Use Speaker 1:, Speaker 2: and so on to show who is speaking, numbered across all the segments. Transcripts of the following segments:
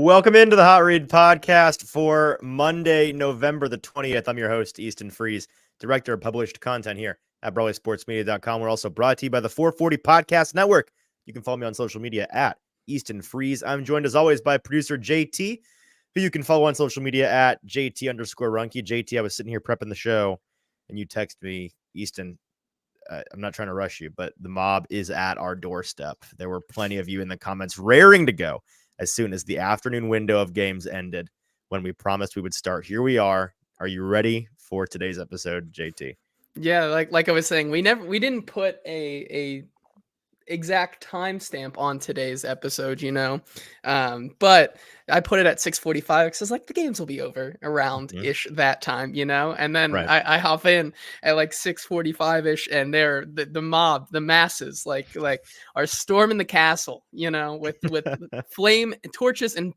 Speaker 1: Welcome into the Hot Read podcast for Monday, November the 20th. I'm your host, Easton Freeze, Director of Published Content here at BrawleySportsMedia.com. We're also brought to you by the 440 Podcast Network. You can follow me on social media at Easton Freeze. I'm joined, as always, by producer JT. who you can follow on social media at JT_Ruhnke. JT, I was sitting here prepping the show, and you text me, Easton, I'm not trying to rush you, but the mob is at our doorstep. There were plenty of you in the comments raring to go as soon as the afternoon window of games ended when we promised we would start. Here we are. Are you ready for today's episode, JT?
Speaker 2: Yeah, like I was saying, we didn't put a exact timestamp on today's episode, but I put it at 6:45 because like the games will be over around ish that time, and then
Speaker 1: Right.
Speaker 2: I hop in at like 6:45 ish, and they're the mob, the masses, like are storming the castle, with flame torches and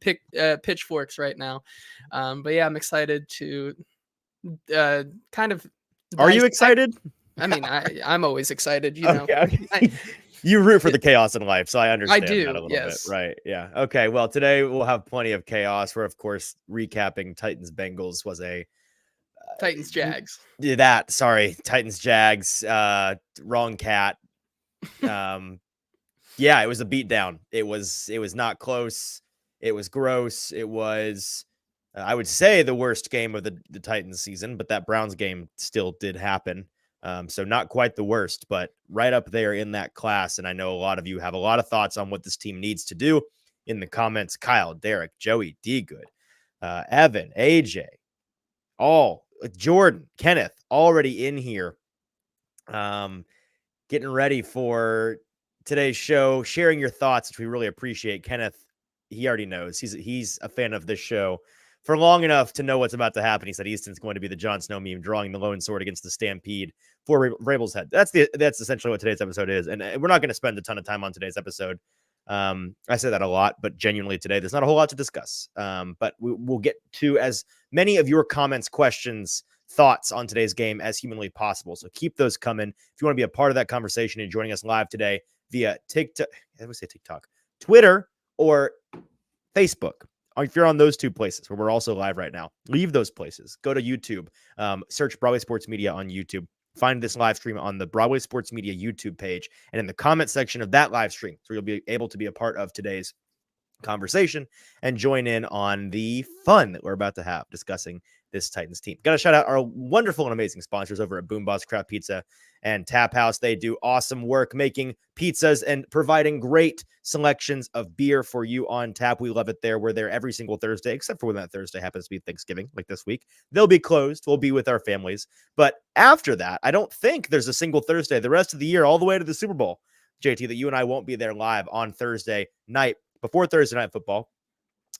Speaker 2: pitchforks right now. But yeah, I'm excited to kind of.
Speaker 1: Are you excited?
Speaker 2: I mean, I'm always excited,
Speaker 1: Okay. You root for the chaos in life, so I understand
Speaker 2: I do,
Speaker 1: that a little
Speaker 2: yes.
Speaker 1: bit. Right. Yeah. Okay. Well, today we'll have plenty of chaos. We're, of course, recapping Titans-Bengals was a
Speaker 2: Titans-Jags.
Speaker 1: Titans-Jags. Wrong cat. Yeah, it was a beatdown. It was not close. It was gross. It was, I would say, the worst game of the Titans season, but that Browns game still did happen. So not quite the worst, but right up there in that class. And I know a lot of you have a lot of thoughts on what this team needs to do in the comments. Kyle, Derek, Joey, D Good, Evan, AJ, Jordan, Kenneth, already in here. Getting ready for today's show, sharing your thoughts, which we really appreciate. Kenneth, he already knows. He's a fan of this show for long enough to know what's about to happen. He said Easton's going to be the Jon Snow meme, drawing the lone sword against the Stampede for Vrabel's head. That's essentially what today's episode is. And we're not going to spend a ton of time on today's episode. I say that a lot, but genuinely today, there's not a whole lot to discuss. But we'll get to as many of your comments, questions, thoughts on today's game as humanly possible. So keep those coming. If you want to be a part of that conversation and joining us live today via TikTok, Twitter, or Facebook. If you're on those two places where we're also live right now, leave those places. Go to YouTube. Search Broadway Sports Media on YouTube. Find this live stream on the Broadway Sports Media YouTube page. And in the comment section of that live stream, so you'll be able to be a part of today's conversation and join in on the fun that we're about to have discussing this Titans team. Got to shout out our wonderful and amazing sponsors over at Boomboss Craft Pizza and Tap House. They do awesome work making pizzas and providing great selections of beer for you on tap. We love it there. We're there every single Thursday, except for when that Thursday happens to be Thanksgiving, like this week. They'll be closed. We'll be with our families. But after that, I don't think there's a single Thursday the rest of the year, all the way to the Super Bowl, JT, that you and I won't be there live on Thursday night before Thursday Night Football,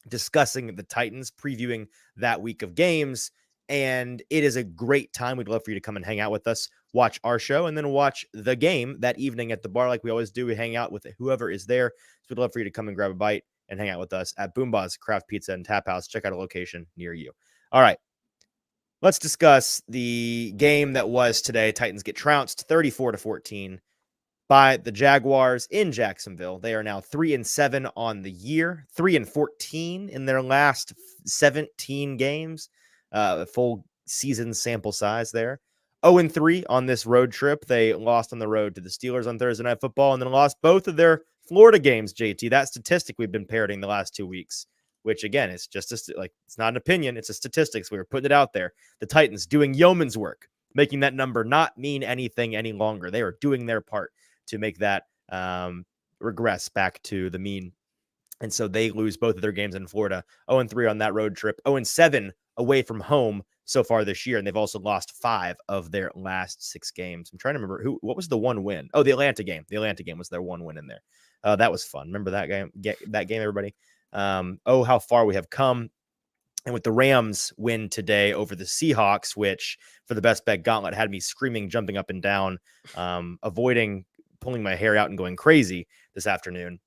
Speaker 1: discussing the Titans, previewing that week of games. And it is a great time. We'd love for you to come and hang out with us, watch our show, and then watch the game that evening at the bar like we always do. We hang out with whoever is there. So we'd love for you to come and grab a bite and hang out with us at Boomboss Craft Pizza and Tap House. Check out a location near you. All right. Let's discuss the game that was today. Titans get trounced 34-14 by the Jaguars in Jacksonville. They are now 3-7 on the year, 3-14 in their last 17 games. Full season sample size there. 0-3 on this road trip. They lost on the road to the Steelers on Thursday Night Football and then lost both of their Florida games, JT. That statistic we've been parroting the last 2 weeks, which again, it's just it's not an opinion. It's a statistics. We were putting it out there. The Titans doing yeoman's work, making that number not mean anything any longer. They are doing their part to make that regress back to the mean. And so they lose both of their games in Florida. 0-3 on that road trip. 0-7 away from home so far this year. And they've also lost 5 of their last 6 games. I'm trying to remember what was the one win? Oh, the Atlanta game. The Atlanta game was their one win in there. That was fun. Remember that game, everybody? How far we have come. And with the Rams win today over the Seahawks, which for the best bet gauntlet had me screaming, jumping up and down, avoiding pulling my hair out and going crazy this afternoon.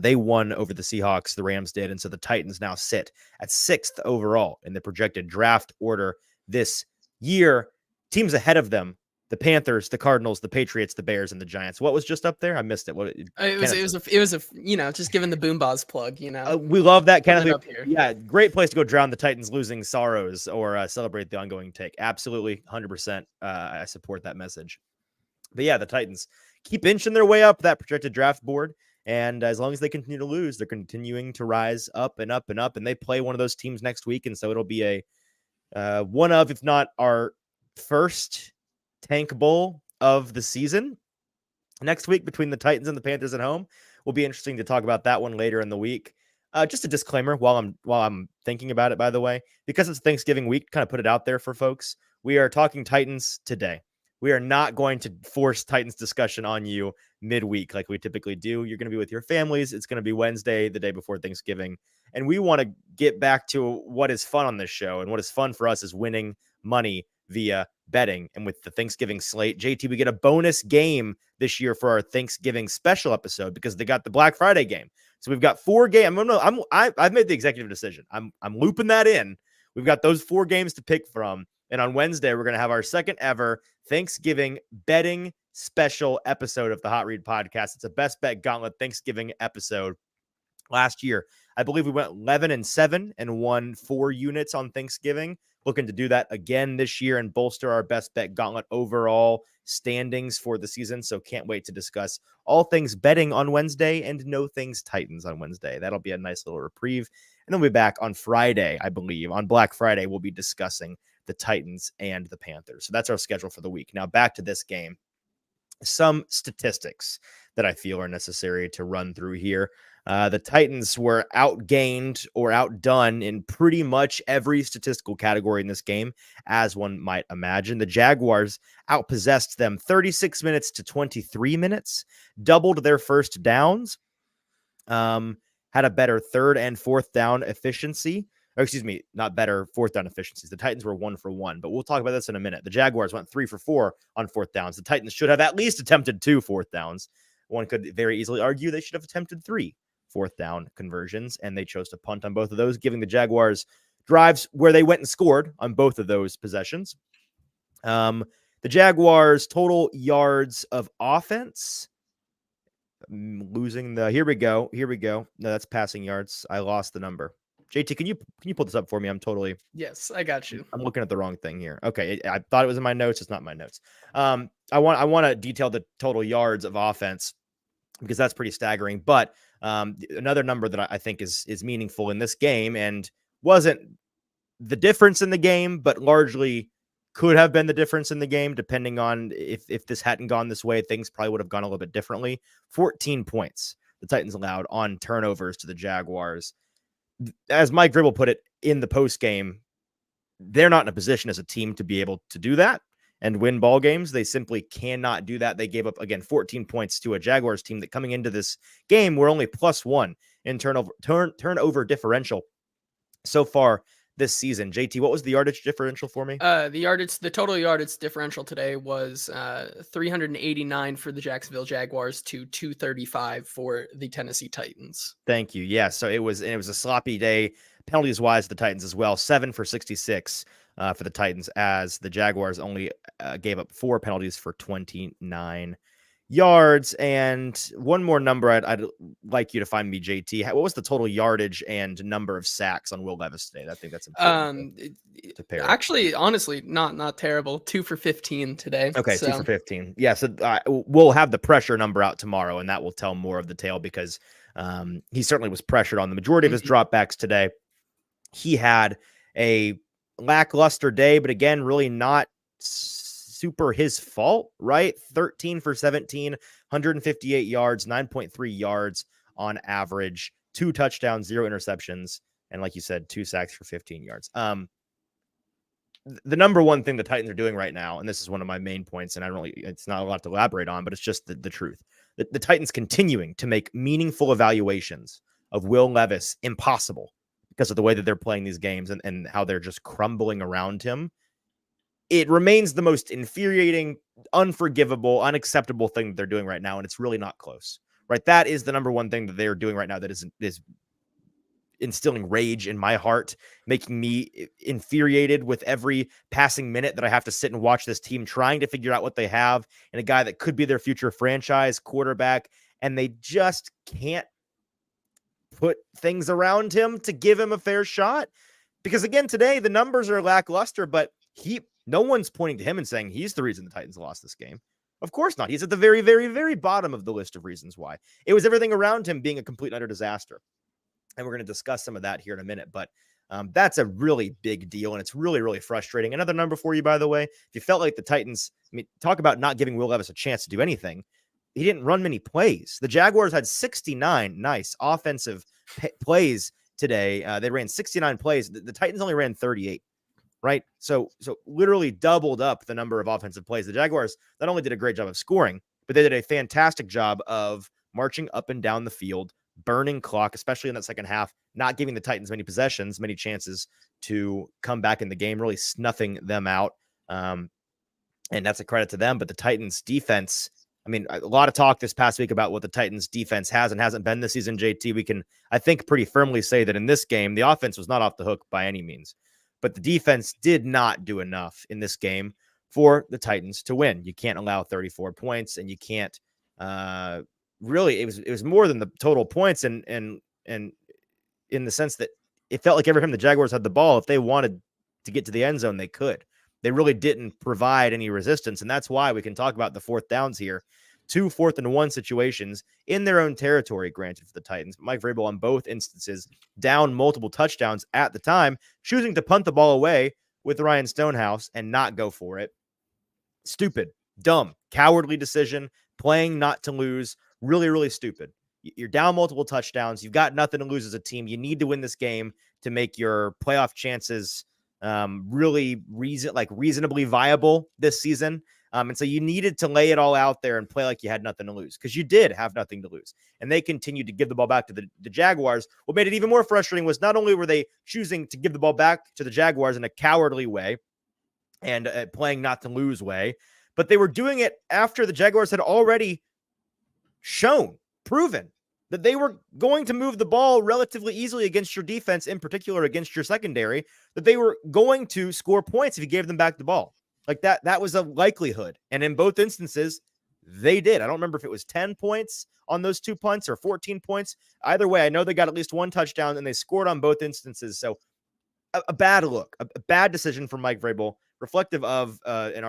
Speaker 1: They won over the Seahawks, the Rams did, and so the Titans now sit at 6th overall in the projected draft order this year. Teams ahead of them, the Panthers, the Cardinals, the Patriots, the Bears, and the Giants. What was just up there? I missed it.
Speaker 2: It was a just giving the Boomboss plug,
Speaker 1: we love that kind of
Speaker 2: up here.
Speaker 1: Yeah, great place to go drown the Titans losing sorrows or celebrate the ongoing take. Absolutely, 100%. I support that message. But yeah, the Titans keep inching their way up that projected draft board. And as long as they continue to lose, they're continuing to rise up and up and up. And they play one of those teams next week. And so it'll be a one of, if not our first tank bowl of the season next week between the Titans and the Panthers at home. Will be interesting to talk about that one later in the week. Just a disclaimer while I'm thinking about it, by the way, because it's Thanksgiving week, kind of put it out there for folks. We are talking Titans today. We are not going to force Titans discussion on you midweek like we typically do. You're going to be with your families. It's going to be Wednesday, the day before Thanksgiving. And we want to get back to what is fun on this show. And what is fun for us is winning money via betting. And with the Thanksgiving slate, JT, we get a bonus game this year for our Thanksgiving special episode because they got the Black Friday game. So we've got 4 games. I've made the executive decision. I'm looping that in. We've got those 4 games to pick from. And on Wednesday, we're going to have our second ever Thanksgiving betting special episode of the Hot Read podcast. It's a best bet gauntlet Thanksgiving episode. Last year, I believe we went 11-7 and won 4 units on Thanksgiving. Looking to do that again this year and bolster our best bet gauntlet overall standings for the season. So can't wait to discuss all things betting on Wednesday and no things Titans on Wednesday. That'll be a nice little reprieve. And then we'll be back on Friday, I believe. On Black Friday, we'll be discussing the Titans and the Panthers. So that's our schedule for the week. Now back to this game. Some statistics that I feel are necessary to run through here. The Titans were outgained or outdone in pretty much every statistical category in this game, as one might imagine. The Jaguars outpossessed them 36 minutes to 23 minutes, doubled their first downs, had a better third and fourth down efficiency. Or excuse me, not better fourth down efficiencies. The Titans were 1 for 1, but we'll talk about this in a minute. The Jaguars went 3 for 4 on fourth downs. The Titans should have at least attempted 2 fourth downs. One could very easily argue they should have attempted 3 fourth down conversions, and they chose to punt on both of those, giving the Jaguars drives where they went and scored on both of those possessions. The Jaguars' total yards of offense, here we go. No, that's passing yards. I lost the number. JT, can you pull this up for me?
Speaker 2: Yes, I got you.
Speaker 1: I'm looking at the wrong thing here. Okay, I thought it was in my notes. It's not my notes. I want to detail the total yards of offense because that's pretty staggering. But another number that I think is meaningful in this game and wasn't the difference in the game, but largely could have been the difference in the game, depending on if this hadn't gone this way, things probably would have gone a little bit differently. 14 points the Titans allowed on turnovers to the Jaguars. As Mike Vrabel put it in the post game, they're not in a position as a team to be able to do that and win ball games. They simply cannot do that. They gave up, again, 14 points to a Jaguars team that coming into this game were only +1 in turnover differential so far this season. JT, what was the yardage differential for me?
Speaker 2: The total yardage differential today was 389 for the Jacksonville Jaguars to 235 for the Tennessee Titans.
Speaker 1: Thank you. Yeah, so it was a sloppy day penalties wise. The Titans as well, 7 for 66 for the Titans, as the Jaguars only gave up 4 penalties for 29 yards. And one more number I'd like you to find me, JT. What was the total yardage and number of sacks on Will Levis today? I think that's important to pair.
Speaker 2: Actually, honestly, not terrible. 2 for 15 today.
Speaker 1: Okay, so 2 for 15. Yeah, so we'll have the pressure number out tomorrow, and that will tell more of the tale because he certainly was pressured on the majority of his dropbacks today. He had a lackluster day, but again, really not super his fault, right? 13 for 17, 158 yards, 9.3 yards on average, 2 touchdowns, 0 interceptions, and like you said, 2 sacks for 15 yards. The number one thing the Titans are doing right now, and this is one of my main points, and it's not a lot to elaborate on, but it's just the truth. The Titans continuing to make meaningful evaluations of Will Levis impossible because of the way that they're playing these games and how they're just crumbling around him. It remains the most infuriating, unforgivable, unacceptable thing that they're doing right now, and it's really not close, right? That is the number one thing that they're doing right now that is instilling rage in my heart, making me infuriated with every passing minute that I have to sit and watch this team trying to figure out what they have and a guy that could be their future franchise quarterback, and they just can't put things around him to give him a fair shot. Because again, today the numbers are lackluster, but no one's pointing to him and saying he's the reason the Titans lost this game. Of course not. He's at the very, very, very bottom of the list of reasons why. It was everything around him being a complete utter disaster. And we're going to discuss some of that here in a minute. But that's a really big deal, and it's really, really frustrating. Another number for you, by the way, if you felt like the Titans, I mean, talk about not giving Will Levis a chance to do anything. He didn't run many plays. The Jaguars had 69 nice offensive plays today. They ran 69 plays. The Titans only ran 38. Right. So literally doubled up the number of offensive plays. The Jaguars not only did a great job of scoring, but they did a fantastic job of marching up and down the field, burning clock, especially in that second half, not giving the Titans many possessions, many chances to come back in the game, really snuffing them out. And that's a credit to them. But the Titans defense, I mean, a lot of talk this past week about what the Titans defense has and hasn't been this season, JT. We can, I think, pretty firmly say that in this game, the offense was not off the hook by any means. But the defense did not do enough in this game for the Titans to win. You can't allow 34 points, and you can't really. It was more than the total points, and in the sense that it felt like every time the Jaguars had the ball, if they wanted to get to the end zone, they could. They really didn't provide any resistance, and that's why we can talk about the fourth downs here. 2 4th-and-1 situations in their own territory, granted, for the Titans. Mike Vrabel on both instances down multiple touchdowns at the time, choosing to punt the ball away with Ryan Stonehouse and not go for it. Stupid, dumb, cowardly decision, playing not to lose. Really, really stupid. You're down multiple touchdowns. You've got nothing to lose as a team. You need to win this game to make your playoff chances really reasonably viable this season. And so you needed to lay it all out there and play like you had nothing to lose, because you did have nothing to lose. And they continued to give the ball back to the Jaguars. What made it even more frustrating was not only were they choosing to give the ball back to the Jaguars in a cowardly way and playing not to lose way, but they were doing it after the Jaguars had already proven that they were going to move the ball relatively easily against your defense, in particular against your secondary, that they were going to score points if you gave them back the ball. Like that was a likelihood. And in both instances, they did. I don't remember if it was 10 points on those 2 punts or 14 points. Either way, I know they got at least one touchdown and they scored on both instances. So a bad look, a bad decision from Mike Vrabel, reflective of an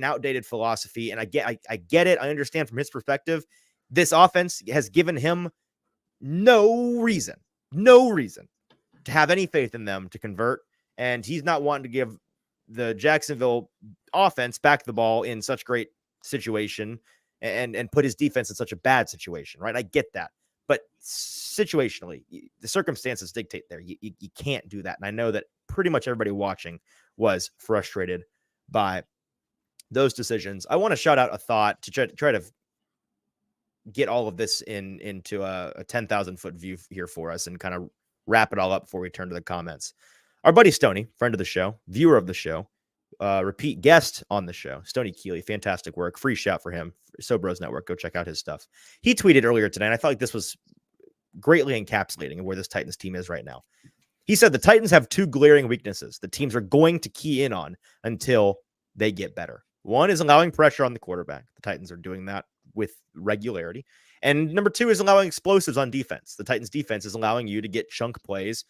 Speaker 1: outdated philosophy. And I get it. I understand from his perspective. This offense has given him no reason to have any faith in them to convert. And he's not wanting to give the Jacksonville offense back the ball in such great situation and put his defense in such a bad situation, right? I get that. But situationally, the circumstances dictate there. You can't do that. And I know that pretty much everybody watching was frustrated by those decisions. I want to shout out a thought to try to get all of this into a 10,000 foot view here for us and kind of wrap it all up before we turn to the comments. Our buddy Stoney, friend of the show, viewer of the show, repeat guest on the show, Stoney Keeley, fantastic work. Free shout for him. Sobros Network, go check out his stuff. He tweeted earlier today, and I felt like this was greatly encapsulating of where this Titans team is right now. He said the Titans have 2 glaring weaknesses the teams are going to key in on until they get better. One is allowing pressure on the quarterback. The Titans are doing that with regularity. And number 2 is allowing explosives on defense. The Titans defense is allowing you to get chunk plays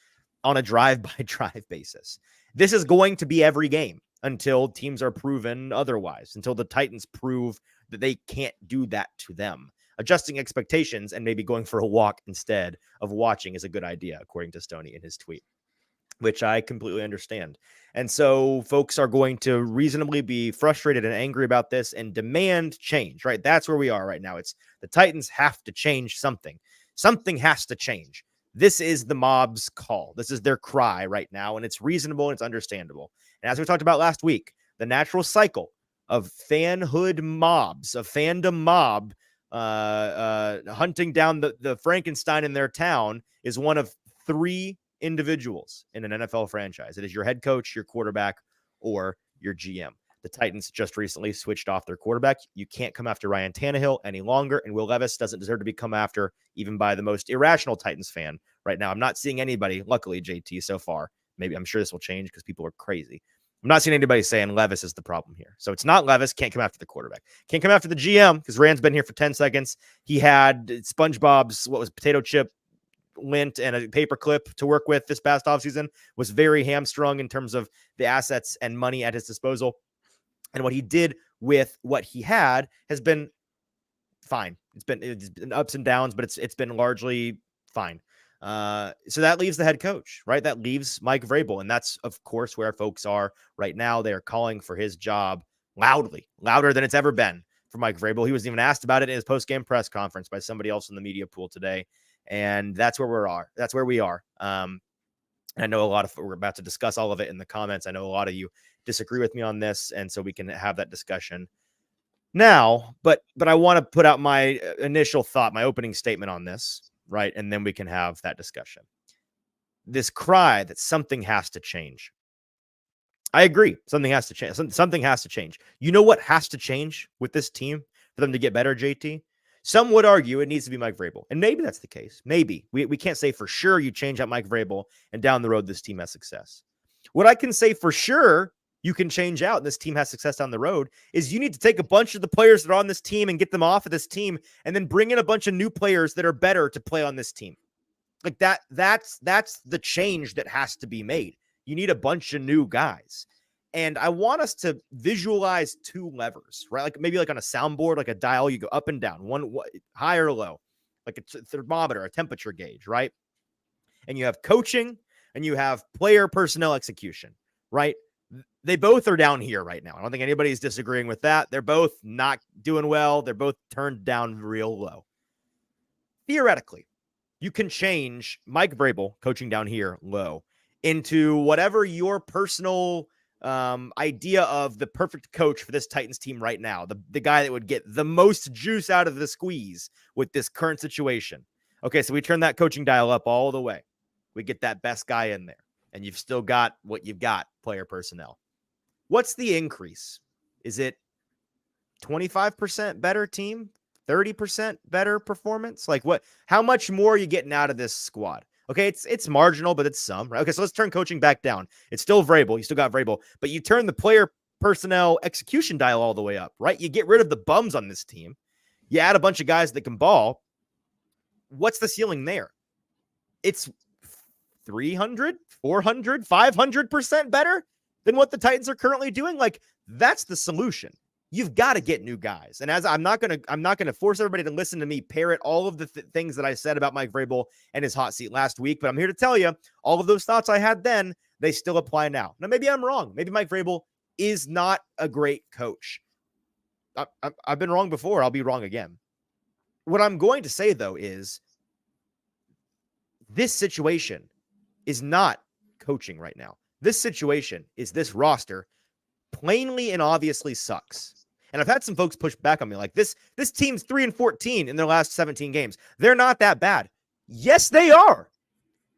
Speaker 1: on a drive-by-drive basis. This is going to be every game until teams are proven otherwise, until the Titans prove that they can't do that to them. Adjusting expectations and maybe going for a walk instead of watching is a good idea, according to Stoney in his tweet, which I completely understand. And so folks are going to reasonably be frustrated and angry about this and demand change, right? That's where we are right now. It's the Titans have to change something. Something has to change. This is the mob's call. This is their cry right now, and it's reasonable and it's understandable. And as we talked about last week, the natural cycle of fanhood mobs, of fandom mob hunting down the Frankenstein in their town is one of 3 individuals in an NFL franchise. It is your head coach, your quarterback, or your GM. The Titans just recently switched off their quarterback. You can't come after Ryan Tannehill any longer, and Will Levis doesn't deserve to be come after even by the most irrational Titans fan right now. I'm not seeing anybody, luckily, JT, so far. Maybe I'm sure this will change because people are crazy. I'm not seeing anybody saying Levis is the problem here. So it's not Levis. Can't come after the quarterback. Can't come after the GM because Rand's been here for 10 seconds. He had SpongeBob's, potato chip, lint, and a paper clip to work with this past offseason. Was very hamstrung in terms of the assets and money at his disposal. And what he did with what he had has been fine. It's been ups and downs, but it's been largely fine. So that leaves the head coach, right? That leaves Mike Vrabel. And that's, of course, where folks are right now. They're calling for his job loudly, louder than it's ever been for Mike Vrabel. He wasn't even asked about it in his post-game press conference by somebody else in the media pool today. And that's where we are. That's where we are. I know we're about to discuss all of it in the comments. I know a lot of you disagree with me on this. And so we can have that discussion now, but I want to put out my initial thought, my opening statement on this, right? And then we can have that discussion. This cry that something has to change. I agree. Something has to change. Something has to change. You know what has to change with this team for them to get better, JT? Some would argue it needs to be Mike Vrabel. And maybe that's the case. Maybe. We can't say for sure you change out Mike Vrabel and down the road this team has success. What I can say for sure you can change out and this team has success down the road is you need to take a bunch of the players that are on this team and get them off of this team and then bring in a bunch of new players that are better to play on this team. Like that's the change that has to be made. You need a bunch of new guys. And I want us to visualize two levers, right? Like maybe like on a soundboard, like a dial, you go up and down, one high or low, like a thermometer, a temperature gauge, right? And you have coaching and you have player personnel execution, right? They both are down here right now. I don't think anybody's disagreeing with that. They're both not doing well. They're both turned down real low. Theoretically, you can change Mike Vrabel coaching down here low into whatever your personal idea of the perfect coach for this Titans team right now, the guy that would get the most juice out of the squeeze with this current situation. Okay, so we turn that coaching dial up all the way. We get that best guy in there, and you've still got what you've got, player personnel. What's the increase? Is it 25% better team? 30% better performance? Like what? How much more are you getting out of this squad? Okay, it's marginal, but it's some. Right? Okay, so let's turn coaching back down. It's still Vrabel. You still got Vrabel, but you turn the player personnel execution dial all the way up, right? You get rid of the bums on this team. You add a bunch of guys that can ball. What's the ceiling there? It's 300, 400, 500% better than what the Titans are currently doing. Like that's the solution. You've got to get new guys. And as I'm not going to force everybody to listen to me parrot all of the things that I said about Mike Vrabel and his hot seat last week, but I'm here to tell you all of those thoughts I had then, they still apply now. Now, maybe I'm wrong. Maybe Mike Vrabel is not a great coach. I've been wrong before. I'll be wrong again. What I'm going to say though is this situation is not coaching right now. This situation is this roster plainly and obviously sucks. And I've had some folks push back on me like this team's 3-14 in their last 17 games. They're not that bad. Yes, they are.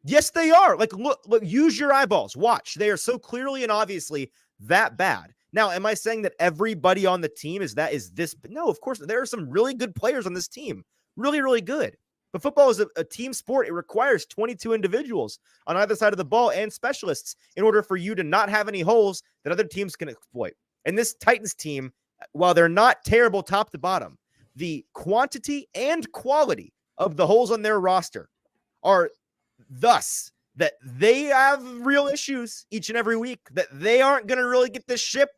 Speaker 1: Yes, they are. Like, look, use your eyeballs. Watch. They are so clearly and obviously that bad. Now, am I saying that everybody on the team is this? No, of course. There are some really good players on this team. Really, really good. But football is a team sport. It requires 22 individuals on either side of the ball and specialists in order for you to not have any holes that other teams can exploit. And this Titans team, while they're not terrible top to bottom, the quantity and quality of the holes on their roster are thus that they have real issues each and every week, that they aren't going to really get this ship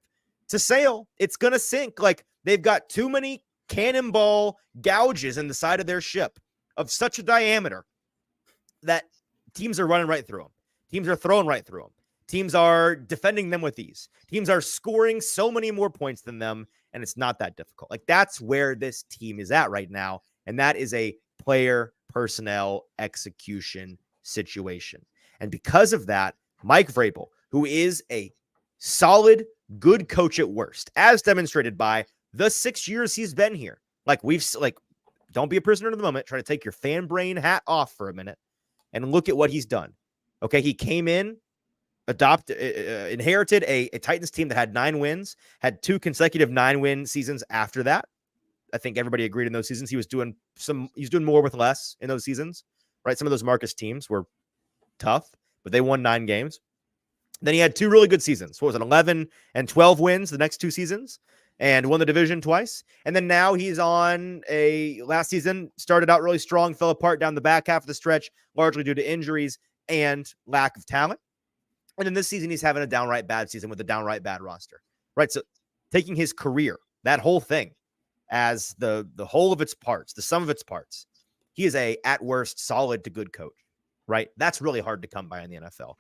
Speaker 1: to sail. It's going to sink. Like they've got too many cannonball gouges in the side of their ship of such a diameter that teams are running right through them. Teams are throwing right through them. Teams are defending them with ease. Teams are scoring so many more points than them, and it's not that difficult. Like that's where this team is at right now, and that is a player personnel execution situation. And because of that, Mike Vrabel, who is a solid, good coach at worst, as demonstrated by the 6 years he's been here. Don't be a prisoner of the moment. Try to take your fan brain hat off for a minute and look at what he's done. Okay, he came in, inherited a Titans team that had 9 wins, had 2 consecutive 9-win seasons after that. I think everybody agreed in those seasons he was doing more with less in those seasons, right? Some of those Marcus teams were tough, but they won 9 games. Then he had 2 really good seasons. What was it, 11 and 12 wins the next 2 seasons? And won the division twice. And then now he's on last season, started out really strong, fell apart down the back half of the stretch, largely due to injuries and lack of talent. And then this season, he's having a downright bad season with a downright bad roster, right? So taking his career that whole thing as the whole of its parts, the sum of its parts, he is a, at worst, solid to good coach, right? That's really hard to come by in the NFL.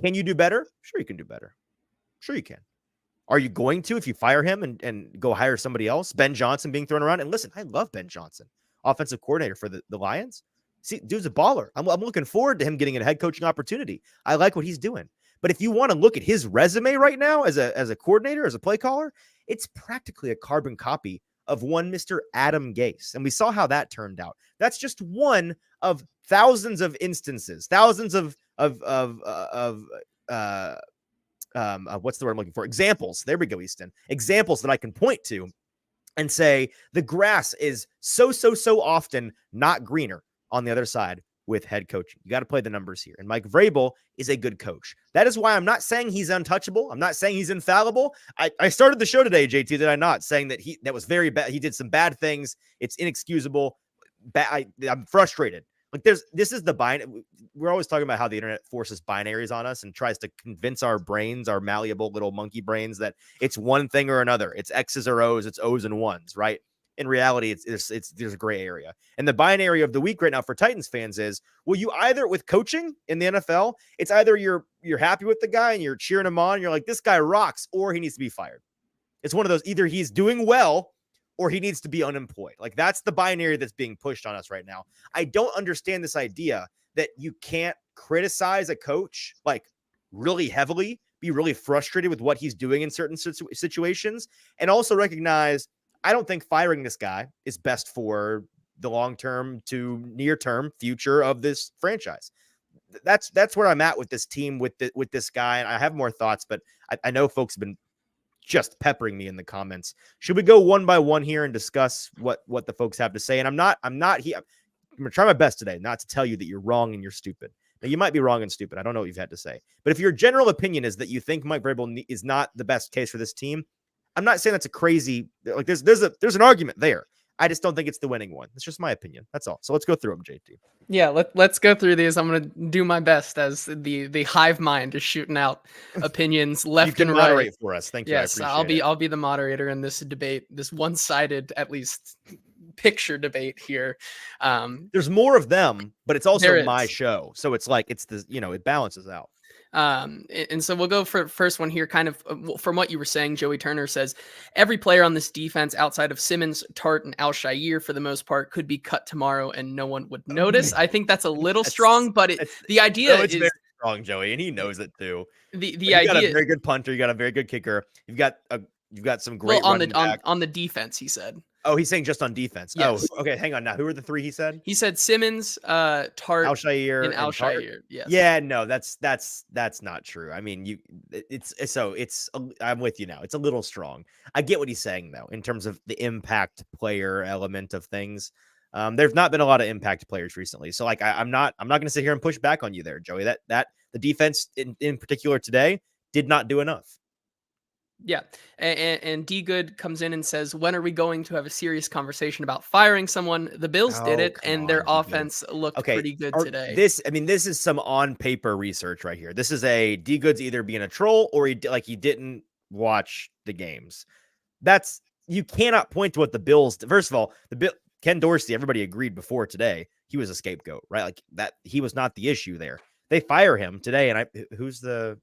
Speaker 1: Can you do better? Sure, you can do better. Sure, you can. Are you going to if you fire him and go hire somebody else? Ben Johnson being thrown around. And listen, I love Ben Johnson, offensive coordinator for the Lions. See, dude's a baller. I'm looking forward to him getting a head coaching opportunity. I like what he's doing. But if you want to look at his resume right now as a coordinator, as a play caller, it's practically a carbon copy of one Mr. Adam Gase. And we saw how that turned out. That's just one of thousands of instances, thousands of what's the word I'm looking for? Examples. There we go, Easton. Examples that I can point to and say the grass is so often not greener on the other side with head coaching. You got to play the numbers here. And Mike Vrabel is a good coach. That is why I'm not saying he's untouchable. I'm not saying he's infallible. I started the show today, JT, did I not? Saying that that was very bad. He did some bad things. It's inexcusable. I'm frustrated. Like this is the binary. We're always talking about how the internet forces binaries on us and tries to convince our brains, our malleable little monkey brains, that it's one thing or another. It's X's or O's, it's O's and ones, right? In reality, there's a gray area. And the binary of the week right now for Titans fans is, will you either, with coaching in the NFL, it's either you're happy with the guy and you're cheering him on and you're like, this guy rocks, or he needs to be fired. It's one of those, either he's doing well or he needs to be unemployed. Like, that's the binary that's being pushed on us right now. I don't understand this idea that you can't criticize a coach like really heavily, be really frustrated with what he's doing in certain situations, and also recognize, I don't think firing this guy is best for the long-term to near-term future of this franchise. That's where I'm at with this team, with this guy. And I have more thoughts, but I know folks have been just peppering me in the comments. Should we go one by one here and discuss what the folks have to say? And I'm not here. I'm gonna try my best today not to tell you that you're wrong and you're stupid. Now, you might be wrong and stupid. I don't know what you've had to say, but if your general opinion is that you think Mike Vrabel is not the best case for this team, I'm not saying that's a crazy, like there's an argument there. I just don't think it's the winning one. That's just my opinion. That's all. So let's go through them, JT.
Speaker 2: Yeah, let's go through these. I'm gonna do my best as the hive mind is shooting out opinions left
Speaker 1: you can
Speaker 2: and
Speaker 1: moderate
Speaker 2: right
Speaker 1: for us. Thank you.
Speaker 2: Yes, I'll be the moderator in this debate, this one-sided, at least picture debate here.
Speaker 1: There's more of them, but it's also my
Speaker 2: is.
Speaker 1: show, so it's like it's the it balances out.
Speaker 2: And so we'll go for the first one here, kind of from what you were saying. Joey Turner says every player on this defense outside of Simmons, Tart, and Al-Shaair for the most part could be cut tomorrow and no one would notice. I think that's a little strong, but the idea
Speaker 1: it's
Speaker 2: is
Speaker 1: very strong, Joey, and he knows it too.
Speaker 2: The
Speaker 1: idea, you got a very good punter, you got a very good kicker, you've got some great
Speaker 2: on the defense, he said.
Speaker 1: Oh, he's saying just on defense.
Speaker 2: Yes.
Speaker 1: Oh, okay. Hang on. Now, who are the three he said?
Speaker 2: He said Simmons, Tart,
Speaker 1: Al-Shaair,
Speaker 2: and Al-Shaair. Yes.
Speaker 1: Yeah, no, that's not true. I mean, I'm with you now. It's a little strong. I get what he's saying though, in terms of the impact player element of things. There's not been a lot of impact players recently, so like I'm not going to sit here and push back on you there, Joey. That the defense in particular today did not do enough.
Speaker 2: Yeah. And D Good comes in and says, when are we going to have a serious conversation about firing someone? The Bills did it, and their offense looked pretty good today.
Speaker 1: This is some on paper research right here. This is a D Good's either being a troll or he didn't watch the games. You cannot point to what the Bills. First of all, Ken Dorsey, everybody agreed before today, he was a scapegoat, right? Like that, he was not the issue there. They fire him today, and who's the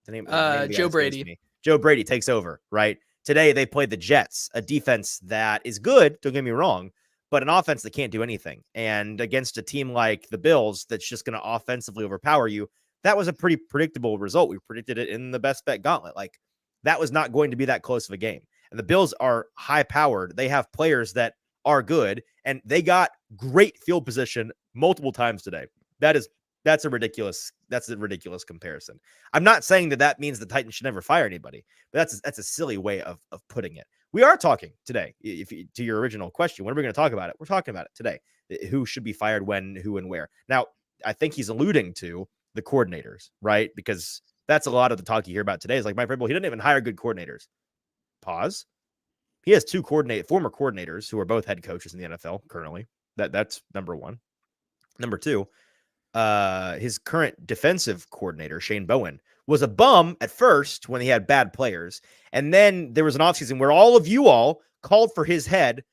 Speaker 1: name?
Speaker 2: Joe Brady.
Speaker 1: Joe Brady takes over, right? Today, they played the Jets, a defense that is good, don't get me wrong, but an offense that can't do anything. And against a team like the Bills that's just going to offensively overpower you, that was a pretty predictable result. We predicted it in the best bet gauntlet. Like, that was not going to be that close of a game. And the Bills are high-powered. They have players that are good, and they got great field position multiple times today. That's a ridiculous comparison. I'm not saying that means the Titans should never fire anybody, but that's a silly way of putting it. We are talking today, to your original question, when are we going to talk about it? We're talking about it today. Who should be fired when, who, and where. Now, I think he's alluding to the coordinators, right? Because that's a lot of the talk you hear about today is like, Mike Vrabel, he didn't even hire good coordinators. Pause. He has two former coordinators who are both head coaches in the NFL currently. That's number one. Number two, his current defensive coordinator, Shane Bowen, was a bum at first when he had bad players. And then there was an offseason where all of you all called for his head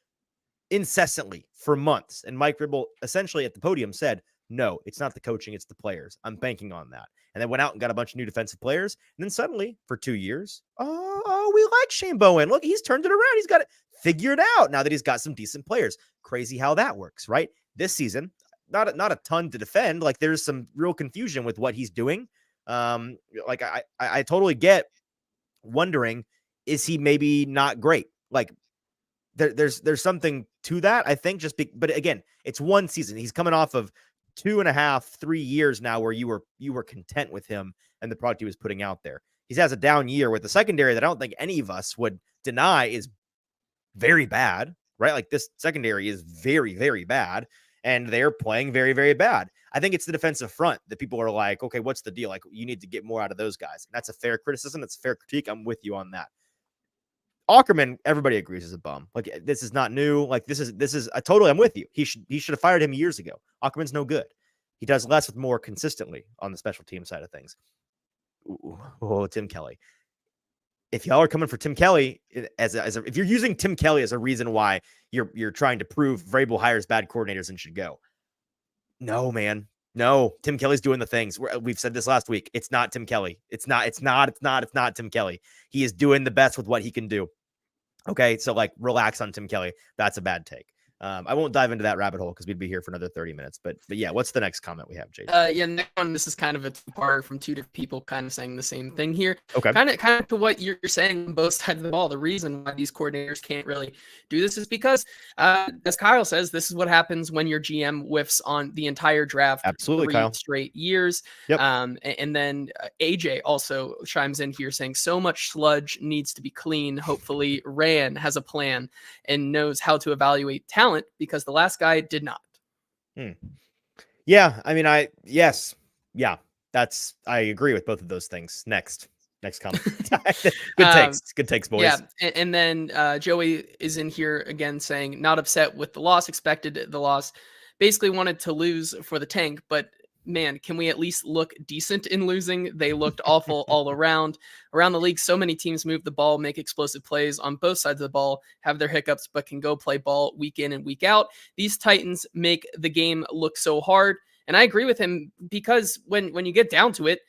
Speaker 1: incessantly for months. And Mike Vrabel essentially at the podium said, no, it's not the coaching, it's the players. I'm banking on that. And then went out and got a bunch of new defensive players. And then suddenly, for 2 years, oh, we like Shane Bowen. Look, he's turned it around. He's got it figured out now that he's got some decent players. Crazy how that works, right? This season, not a ton to defend. Like, there's some real confusion with what he's doing. Like, I totally get wondering, is he maybe not great? Like, there's something to that, I think, but again, it's one season. He's coming off of 2.5, 3 years now where you were content with him and the product he was putting out there. He has a down year with the secondary that I don't think any of us would deny is very bad, right? Like, this secondary is very, very bad, and they're playing very, very bad. I think it's the defensive front that people are like, okay, what's the deal? Like, you need to get more out of those guys. And that's a fair criticism. That's a fair critique. I'm with you on that. Ackerman, everybody agrees, is a bum. Like, this is not new. Like, this is I'm with you. He should have fired him years ago. Ackerman's no good. He does less with more consistently on the special team side of things. Oh, Tim Kelly. If y'all are coming for Tim Kelly if you're using Tim Kelly as a reason why you're trying to prove Vrabel hires bad coordinators and should go. No, man. No, Tim Kelly's doing the things. We've said this last week. It's not Tim Kelly. It's not Tim Kelly. He is doing the best with what he can do. Okay, so like, relax on Tim Kelly. That's a bad take. I won't dive into that rabbit hole because we'd be here for another 30 minutes. But yeah, what's the next comment we have, JD?
Speaker 2: Yeah, next one. This is kind of a two-parter from two different people, kind of saying the same thing here.
Speaker 1: Okay.
Speaker 2: Kind of to what you're saying on both sides of the ball. The reason why these coordinators can't really do this is because, as Kyle says, this is what happens when your GM whiffs on the entire draft.
Speaker 1: Absolutely,
Speaker 2: 3
Speaker 1: Kyle.
Speaker 2: straight years.
Speaker 1: Yep.
Speaker 2: And then AJ also chimes in here saying, so much sludge needs to be clean. Hopefully, Ryan has a plan and knows how to evaluate talent, because the last guy did not.
Speaker 1: Yeah, I mean, I agree with both of those things. Next comment. Good takes, boys.
Speaker 2: Yeah, and then Joey is in here again saying, not upset with the loss, expected the loss, basically wanted to lose for the tank, but man, can we at least look decent in losing? They looked awful all around the league. So many teams move the ball, make explosive plays on both sides of the ball, have their hiccups, but can go play ball week in and week out. These Titans make the game look so hard. And I agree with him, because when you get down to it,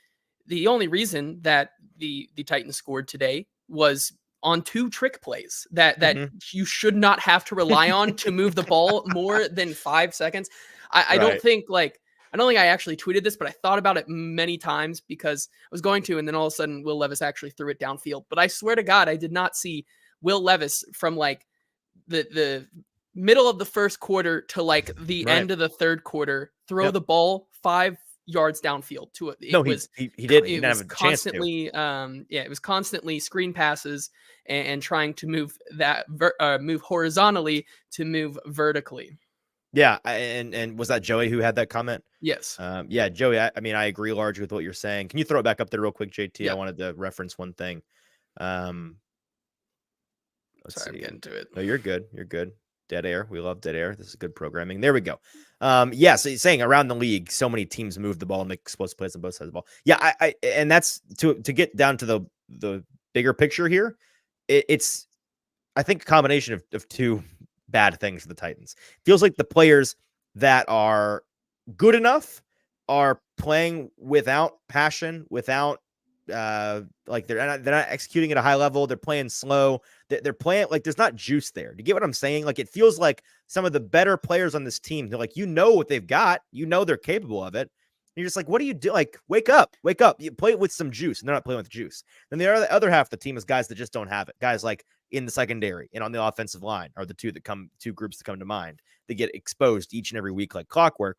Speaker 2: the only reason that the Titans scored today was on 2 trick plays that you should not have to rely on to move the ball more than 5 seconds. I don't think I actually tweeted this, but I thought about it many times because I was going to, and then all of a sudden Will Levis actually threw it downfield. But I swear to God, I did not see Will Levis from like the middle of the first quarter to like the end of the third quarter throw the ball 5 yards downfield to it. He didn't. He didn't have a constantly, chance to. It was constantly screen passes and trying to move move horizontally to move vertically.
Speaker 1: Yeah, and was that Joey who had that comment?
Speaker 2: Yes.
Speaker 1: Yeah, Joey, I mean, I agree largely with what you're saying. Can you throw it back up there real quick, JT?
Speaker 2: Yep.
Speaker 1: I wanted to reference one thing. Let's
Speaker 2: Sorry,
Speaker 1: see.
Speaker 2: I'm getting to it.
Speaker 1: No, you're good. You're good. Dead air. We love dead air. This is good programming. There we go. Yeah, so he's saying around the league, so many teams move the ball and make explosive plays on both sides of the ball. Yeah, and that's to get down to the bigger picture here. It's I think a combination of 2 bad things for the Titans. Feels like the players that are good enough are playing without passion, without like they're not executing at a high level. They're playing slow. They're playing like there's not juice there. Do you get what I'm saying? Like, it feels like some of the better players on this team, they're like, what they've got, they're capable of it. And you're just like, what do you do? Like, wake up. You play it with some juice, and they're not playing with juice. Then the other half of the team is guys that just don't have it. Guys like in the secondary and on the offensive line are the two groups that come to mind. They get exposed each and every week like clockwork,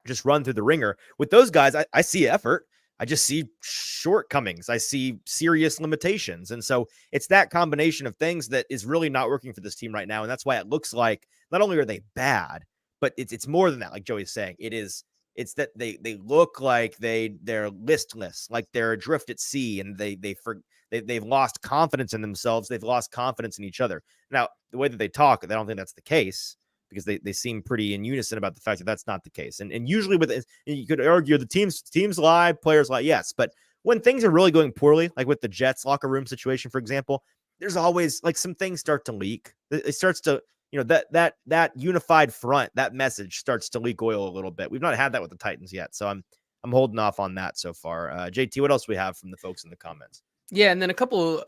Speaker 1: just run through the ringer. With those guys, I see effort. I just see shortcomings. I see serious limitations. And so it's that combination of things that is really not working for this team right now. And that's why it looks like not only are they bad, but it's more than that. Like Joey's saying, it's that they look like they're listless, like they're adrift at sea, and they've lost confidence in themselves. They've lost confidence in each other. Now, the way that they talk, I don't think that's the case, because they seem pretty in unison about the fact that that's not the case. And usually you could argue the teams lie, players lie. Yes. But when things are really going poorly, like with the Jets locker room situation, for example, there's always like some things start to leak. It starts to, that unified front, that message starts to leak oil a little bit. We've not had that with the Titans yet. So I'm holding off on that so far. JT, what else do we have from the folks in the comments?
Speaker 2: Yeah, and then a couple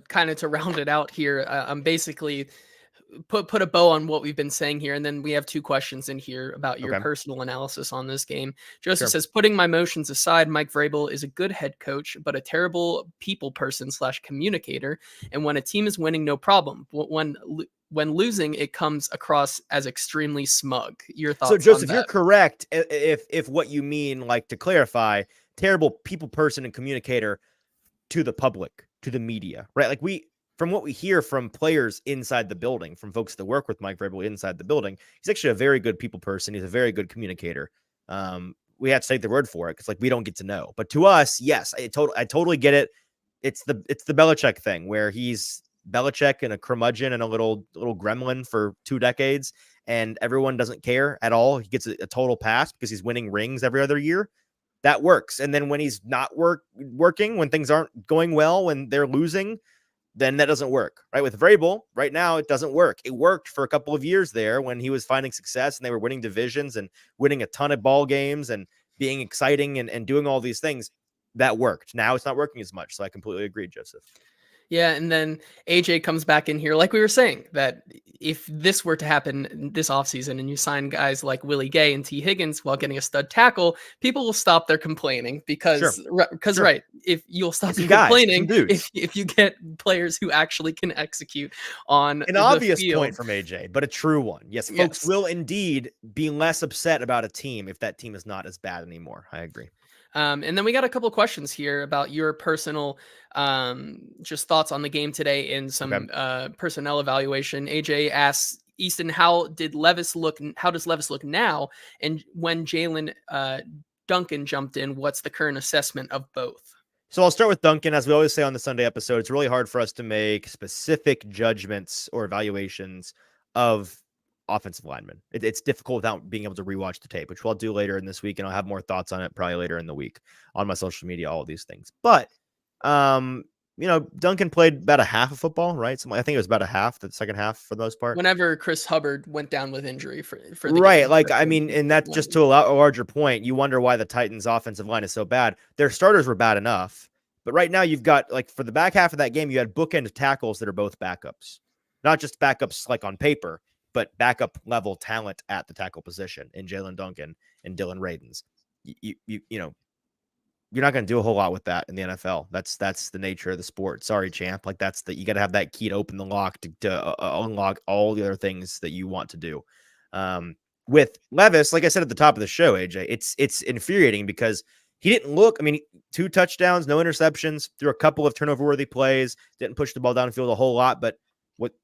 Speaker 2: kind of to round it out here. I'm basically put a bow on what we've been saying here, and then we have two questions in here about your
Speaker 1: Okay.
Speaker 2: personal analysis on this game. Joseph
Speaker 1: Sure.
Speaker 2: says, putting my emotions aside, Mike Vrabel is a good head coach, but a terrible people person / communicator. And when a team is winning, no problem. But when losing, it comes across as extremely smug. Your thoughts?
Speaker 1: So Joseph,
Speaker 2: on
Speaker 1: you're
Speaker 2: that?
Speaker 1: correct. If what you mean, like to clarify, terrible people person and communicator to the public, to the media, right? Like from what we hear from players inside the building, from folks that work with Mike Vrabel inside the building, he's actually a very good people person. He's a very good communicator. We have to take the word for it because like we don't get to know. But to us, yes, I totally get it. It's the Belichick thing where he's Belichick and a curmudgeon and a little gremlin for 2 decades, and everyone doesn't care at all. He gets a total pass because he's winning rings every other year. That works. And then when he's not working, when things aren't going well, when they're losing, then that doesn't work, right? With Vrabel, right now, it doesn't work. It worked for a couple of years there when he was finding success and they were winning divisions and winning a ton of ball games and being exciting and doing all these things. That worked. Now it's not working as much. So I completely agree, Joseph.
Speaker 2: Yeah, and then AJ comes back in here, like we were saying, that if this were to happen this offseason and you sign guys like Willie Gay and T. Higgins while getting a stud tackle, people will stop their complaining because,
Speaker 1: Sure.
Speaker 2: right, if you'll stop
Speaker 1: Some
Speaker 2: your
Speaker 1: guys, some
Speaker 2: complaining
Speaker 1: dudes.
Speaker 2: if you get players who actually can execute on
Speaker 1: An
Speaker 2: the
Speaker 1: obvious
Speaker 2: field.
Speaker 1: point from AJ, but a true one. Yes, folks will indeed be less upset about a team if that team is not as bad anymore. I agree.
Speaker 2: And then we got a couple questions here about your personal just thoughts on the game today and some personnel evaluation. AJ asks, Easton, how does Levis look now? And when Jalen Duncan jumped in, what's the current assessment of both?
Speaker 1: So I'll start with Duncan. As we always say on the Sunday episode, it's really hard for us to make specific judgments or evaluations of offensive linemen. It's difficult without being able to rewatch the tape, which we'll do later in this week, and I'll have more thoughts on it probably later in the week on my social media, all of these things. But, Duncan played about a half of football, right? So I think it was about a half, the second half for the most part.
Speaker 2: Whenever Chris Hubbard went down with injury for the
Speaker 1: right,
Speaker 2: game.
Speaker 1: like I mean, and that's just to a larger point. You wonder why the Titans' offensive line is so bad. Their starters were bad enough, but right now you've got like for the back half of that game, you had bookend tackles that are both backups, not just backups like on paper, but backup level talent at the tackle position in Jalen Duncan and Dylan Radins. You're not going to do a whole lot with that in the NFL. That's the nature of the sport. Sorry, champ. Like you got to have that key to open the lock to unlock all the other things that you want to do. With Levis, like I said at the top of the show, AJ, it's infuriating because he didn't look. I mean, 2 touchdowns, no interceptions, threw a couple of turnover-worthy plays, didn't push the ball downfield a whole lot, but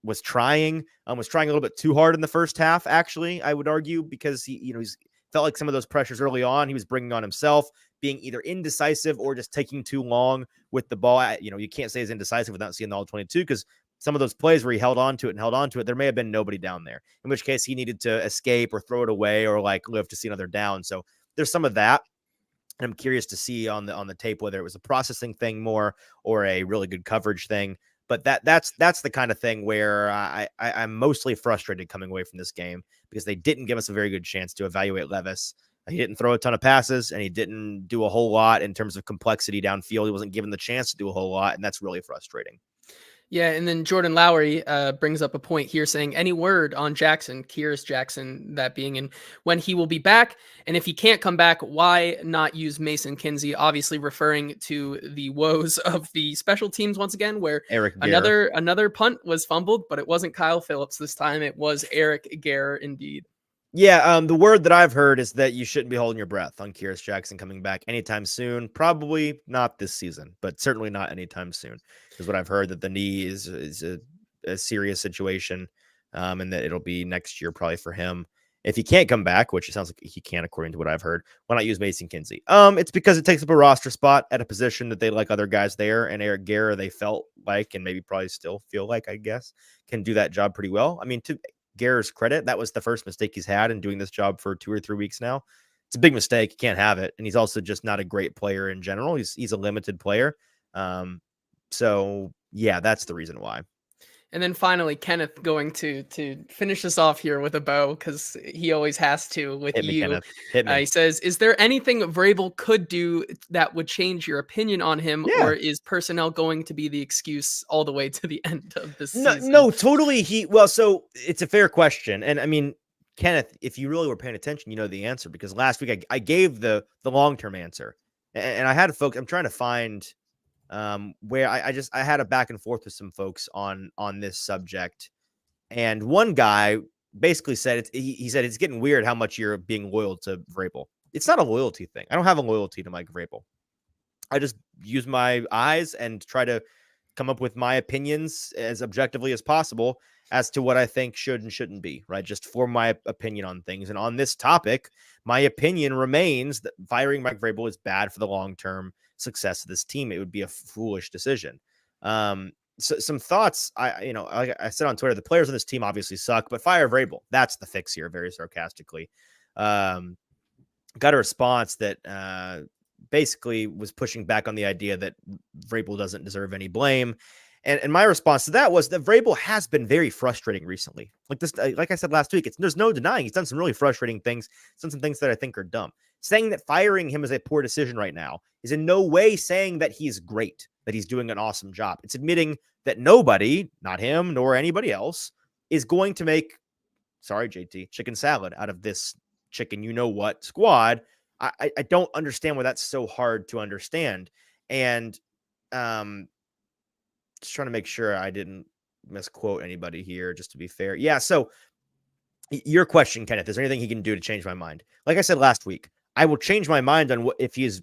Speaker 1: was trying a little bit too hard in the first half. Actually, I would argue because he's felt like some of those pressures early on he was bringing on himself, being either indecisive or just taking too long with the ball. You can't say he's indecisive without seeing the all 22 because some of those plays where he held on to it, there may have been nobody down there, in which case he needed to escape or throw it away or like live to see another down. So there's some of that. And I'm curious to see on the tape whether it was a processing thing more or a really good coverage thing. But that's the kind of thing where I'm mostly frustrated coming away from this game because they didn't give us a very good chance to evaluate Levis. He didn't throw a ton of passes and he didn't do a whole lot in terms of complexity downfield. He wasn't given the chance to do a whole lot, and that's really frustrating.
Speaker 2: Yeah, and then Jordan Lowry brings up a point here saying, any word on Jackson, Kearis Jackson, that being, and when he will be back? And if he can't come back, why not use Mason Kinsey? Obviously referring to the woes of the special teams once again, where
Speaker 1: Eric Garror.
Speaker 2: another punt was fumbled, but it wasn't Kyle Phillips this time. It was Eric Garror indeed.
Speaker 1: Yeah, the word that I've heard is that you shouldn't be holding your breath on Kearis Jackson coming back anytime soon. Probably not this season, but certainly not anytime soon. Is what I've heard, that the knee is a serious situation, and that it'll be next year probably for him. If he can't come back, which it sounds like he can't according to what I've heard, why not use Mason Kinsey? It's because it takes up a roster spot at a position that they like other guys there, and Eric Garror they felt like, and maybe probably still feel like, I guess, can do that job pretty well. I mean, to Garror's credit, that was the first mistake he's had in doing this job for 2 or 3 weeks now. it's a big mistake. He can't have it. And he's also just not a great player in general. He's a limited player. So yeah, that's the reason why.
Speaker 2: And then finally, Kenneth going to finish us off here with a bow, because he always has to with
Speaker 1: Hit me,
Speaker 2: you.
Speaker 1: Kenneth. Hit me.
Speaker 2: He says, is there anything Vrabel could do that would change your opinion on him,
Speaker 1: Yeah.
Speaker 2: or is personnel going to be the excuse all the way to the end of the season?
Speaker 1: No, totally. So it's a fair question. And I mean, Kenneth, if you really were paying attention, you know the answer, because last week I gave the long-term answer, and I had folks, I'm trying to find where I had a back and forth with some folks on this subject. And one guy basically said, he said, it's getting weird how much you're being loyal to Vrabel. It's not a loyalty thing. I don't have a loyalty to Mike Vrabel. I just use my eyes and try to come up with my opinions as objectively as possible as to what I think should and shouldn't be, right? Just form my opinion on things. And on this topic, my opinion remains that firing Mike Vrabel is bad for the long-term success of this team. It would be a foolish decision. So some thoughts, like I said on Twitter, the players on this team obviously suck, but fire Vrabel. That's the fix here, very sarcastically. Got a response that basically was pushing back on the idea that Vrabel doesn't deserve any blame. And my response to that was that Vrabel has been very frustrating recently. Like I said last week, there's no denying he's done some really frustrating things, some things that I think are dumb. Saying that firing him is a poor decision right now is in no way saying that he's great, that he's doing an awesome job. It's admitting that nobody, not him nor anybody else, is going to make, sorry, JT, chicken salad out of this chicken you-know-what squad. I don't understand why that's so hard to understand. And just trying to make sure I didn't misquote anybody here, just to be fair. Yeah, so your question, Kenneth, is there anything he can do to change my mind? Like I said last week, I will change my mind on if he is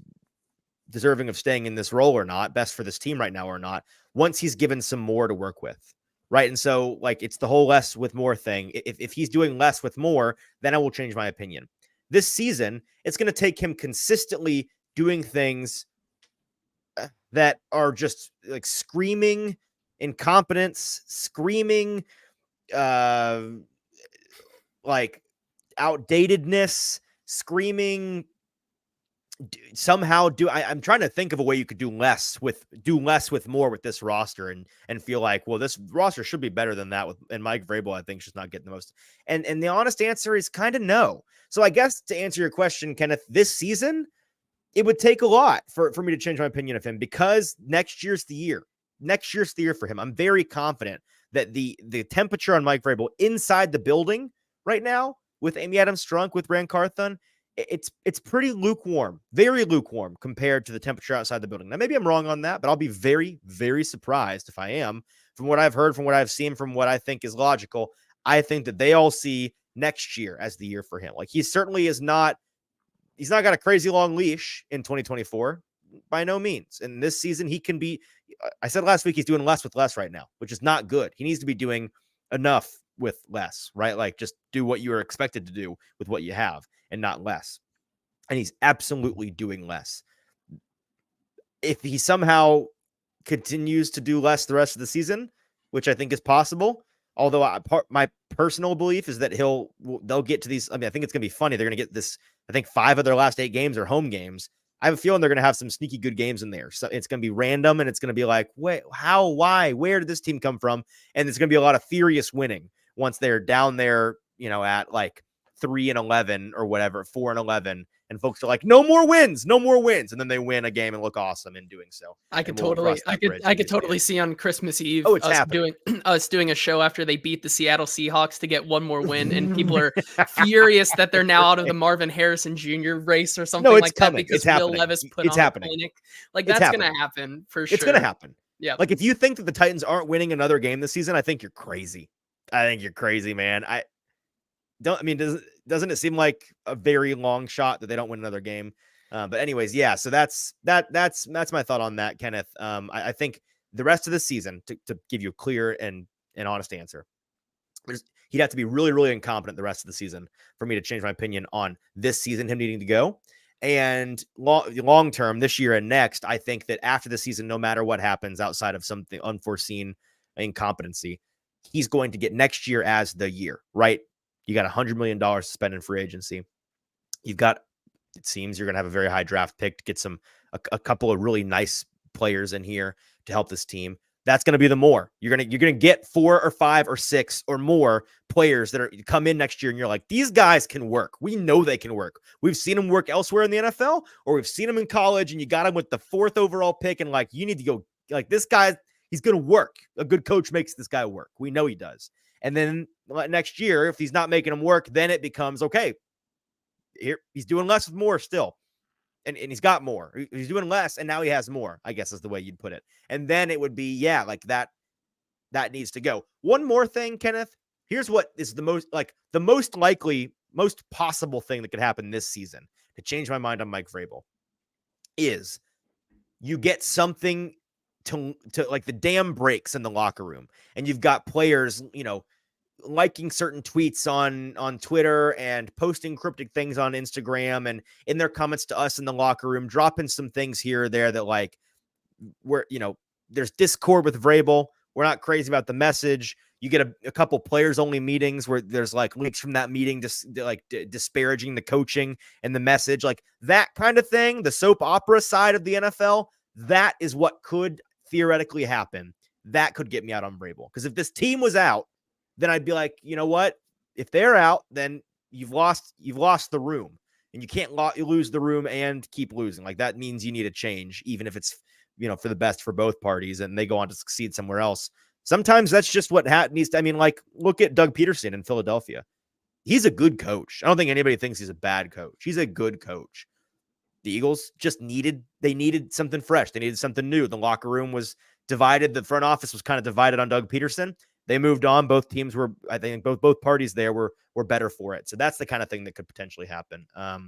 Speaker 1: deserving of staying in this role or not, best for this team right now or not, once he's given some more to work with, right? And so, like, it's the whole less with more thing. If he's doing less with more, then I will change my opinion. This season, it's going to take him consistently doing things that are just like screaming incompetence, screaming like outdatedness, screaming I'm trying to think of a way you could do less with more with this roster and feel like, well, this roster should be better than that and Mike Vrabel, I think, should not get the most. And the honest answer is kind of no. So I guess to answer your question, Kenneth, this season, it would take a lot for me to change my opinion of him, because next year's the year. Next year's the year for him. I'm very confident that the temperature on Mike Vrabel inside the building right now with Amy Adams-Strunk, with Rand Carthon, it's pretty lukewarm, very lukewarm compared to the temperature outside the building. Now, maybe I'm wrong on that, but I'll be very, very surprised if I am. From what I've heard, from what I've seen, from what I think is logical, I think that they all see next year as the year for him. Like, he certainly is not, he's not got a crazy long leash in 2024, by no means. And this season, he can be, I said last week, he's doing less with less right now, which is not good. He needs to be doing enough with less, right? Like, just do what you are expected to do with what you have and not less. And he's absolutely doing less. If he somehow continues to do less the rest of the season, which I think is possible, although my personal belief is that they'll get to these. I mean, I think it's going to be funny. They're going to get this. I think 5 of their last 8 games are home games. I have a feeling they're going to have some sneaky good games in there. So it's going to be random, and it's going to be like, wait, how, why, where did this team come from? And there's going to be a lot of furious winning once they're down there, at like 3-11 or whatever, 4-11. And folks are like, no more wins. And then they win a game and look awesome in doing so.
Speaker 2: I could totally see on Christmas Eve us doing a show after they beat the Seattle Seahawks to get one more win, and people are furious that they're now out of the Marvin Harrison Jr. race or something like that because Will Levis put on a clinic. Like, that's going to happen for sure.
Speaker 1: It's going to happen.
Speaker 2: Yeah.
Speaker 1: Like, if you think that the Titans aren't winning another game this season, I think you're crazy. Man. Doesn't it seem like a very long shot that they don't win another game? But anyways, yeah. So that's my thought on that, Kenneth. I think the rest of the season, to give you a clear and honest answer, he'd have to be really, really incompetent the rest of the season for me to change my opinion on this season, him needing to go. And long term, this year and next, I think that after the season, no matter what happens outside of something unforeseen incompetency, he's going to get next year as the year, right? You got $100 million to spend in free agency. You've got it seems you're going to have a very high draft pick to get a couple of really nice players in here to help this team. That's going to be the more you're going to get 4 or 5 or 6 or more players that are come in next year. And you're like, these guys can work. We know they can work. We've seen them work elsewhere in the NFL, or we've seen them in college, and you got them with the 4th overall pick. And like, you need to go like this guy, he's going to work. A good coach makes this guy work. We know he does. And then next year, if he's not making him work, then it becomes okay. Here he's doing less with more still. And he's got more. He's doing less, and now he has more, I guess is the way you'd put it. And then it would be, yeah, like that needs to go. One more thing, Kenneth. Here's what is the most likely, most possible thing that could happen this season to change my mind on Mike Vrabel is you get something to like the dam breaks in the locker room, and you've got players, liking certain tweets on Twitter and posting cryptic things on Instagram and in their comments to us in the locker room, dropping some things here or there that like there's discord with Vrabel. We're not crazy about the message. You get a couple players only meetings where there's like leaks from that meeting, just disparaging the coaching and the message, like that kind of thing. The soap opera side of the NFL, that is what could theoretically happen. That could get me out on Vrabel. Because if this team was out, then I'd be like, you know what? If they're out, then you've lost the room, and you can't lose the room and keep losing. Like that means you need a change, even if it's, for the best for both parties and they go on to succeed somewhere else. Sometimes that's just what needs to, I mean, like look at Doug Peterson in Philadelphia. He's a good coach. I don't think anybody thinks he's a bad coach. He's a good coach. The Eagles just needed something fresh. They needed something new. The locker room was divided. The front office was kind of divided on Doug Peterson. They moved on. Both teams were, I think both parties there were better for it. So that's the kind of thing that could potentially happen. I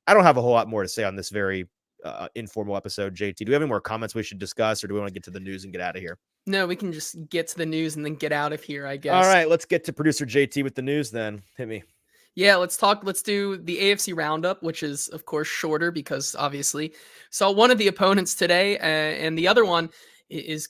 Speaker 1: don't have a whole lot more to say on this very informal episode. JT, do we have any more comments we should discuss, or do we want to get to the news and get out of here?
Speaker 2: No, we can just get to the news and then get out of here, I guess.
Speaker 1: All right, let's get to producer JT with the news then. Hit me.
Speaker 2: Yeah, let's do the AFC roundup, which is of course shorter because obviously saw one of the opponents today, and the other one